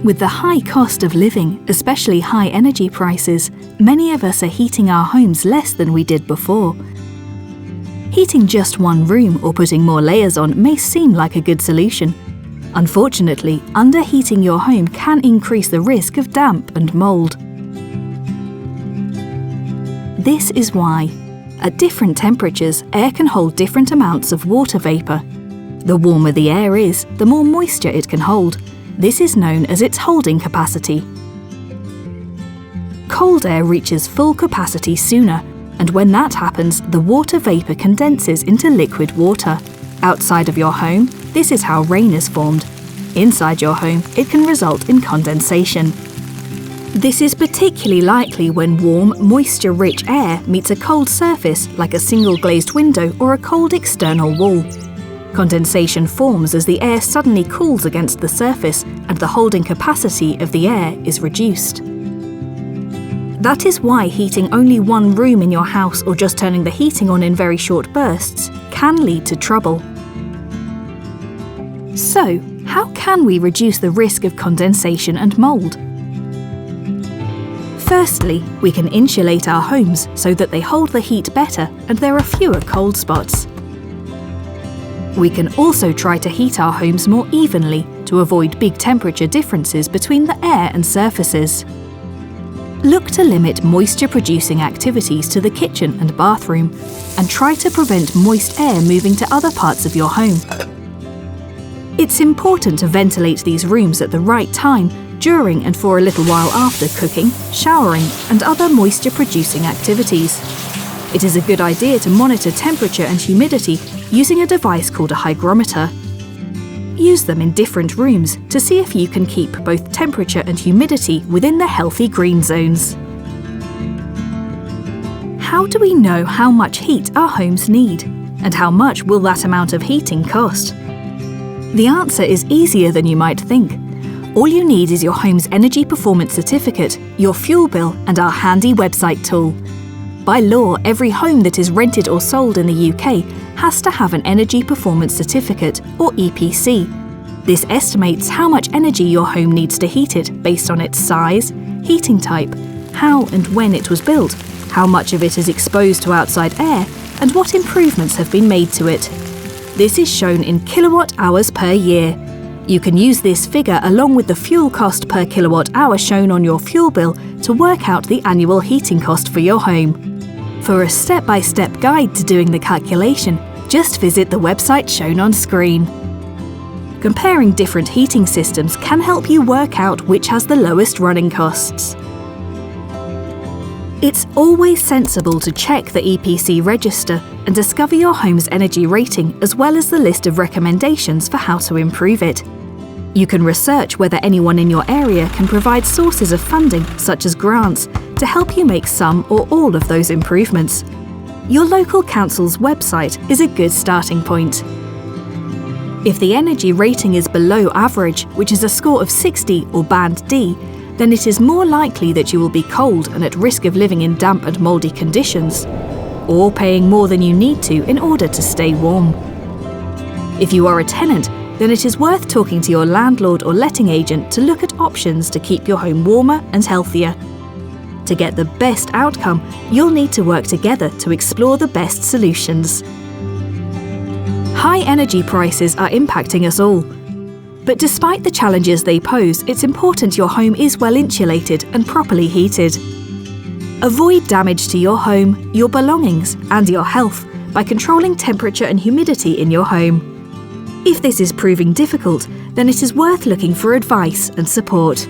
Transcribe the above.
With the high cost of living, especially high energy prices, many of us are heating our homes less than we did before. Heating just one room or putting more layers on may seem like a good solution. Unfortunately, underheating your home can increase the risk of damp and mould. This is why, at different temperatures, air can hold different amounts of water vapour. The warmer the air is, the more moisture it can hold. This is known as its holding capacity. Cold air reaches full capacity sooner, and when that happens, the water vapour condenses into liquid water. Outside of your home, this is how rain is formed. Inside your home, it can result in condensation. This is particularly likely when warm, moisture-rich air meets a cold surface like a single glazed window or a cold external wall. Condensation forms as the air suddenly cools against the surface and the holding capacity of the air is reduced. That is why heating only one room in your house or just turning the heating on in very short bursts can lead to trouble. So, how can we reduce the risk of condensation and mould? Firstly, we can insulate our homes so that they hold the heat better and there are fewer cold spots. We can also try to heat our homes more evenly to avoid big temperature differences between the air and surfaces. Look to limit moisture-producing activities to the kitchen and bathroom, and try to prevent moist air moving to other parts of your home. It's important to ventilate these rooms at the right time, during and for a little while after cooking, showering, and other moisture-producing activities. It is a good idea to monitor temperature and humidity using a device called a hygrometer. Use them in different rooms to see if you can keep both temperature and humidity within the healthy green zones. How do we know how much heat our homes need? And how much will that amount of heating cost? The answer is easier than you might think. All you need is your home's energy performance certificate, your fuel bill, and our handy website tool. By law, every home that is rented or sold in the UK has to have an Energy Performance Certificate, or EPC. This estimates how much energy your home needs to heat it based on its size, heating type, how and when it was built, how much of it is exposed to outside air, and what improvements have been made to it. This is shown in kilowatt hours per year. You can use this figure along with the fuel cost per kilowatt hour shown on your fuel bill to work out the annual heating cost for your home. For a step-by-step guide to doing the calculation, just visit the website shown on screen. Comparing different heating systems can help you work out which has the lowest running costs. It's always sensible to check the EPC register and discover your home's energy rating as well as the list of recommendations for how to improve it. You can research whether anyone in your area can provide sources of funding, such as grants, to help you make some or all of those improvements. Your local council's website is a good starting point. If the energy rating is below average, which is a score of 60 or band D, then it is more likely that you will be cold and at risk of living in damp and mouldy conditions, or paying more than you need to in order to stay warm. If you are a tenant, then it is worth talking to your landlord or letting agent to look at options to keep your home warmer and healthier. To get the best outcome, you'll need to work together to explore the best solutions. High energy prices are impacting us all. But despite the challenges they pose, it's important your home is well insulated and properly heated. Avoid damage to your home, your belongings, and your health by controlling temperature and humidity in your home. If this is proving difficult, then it is worth looking for advice and support.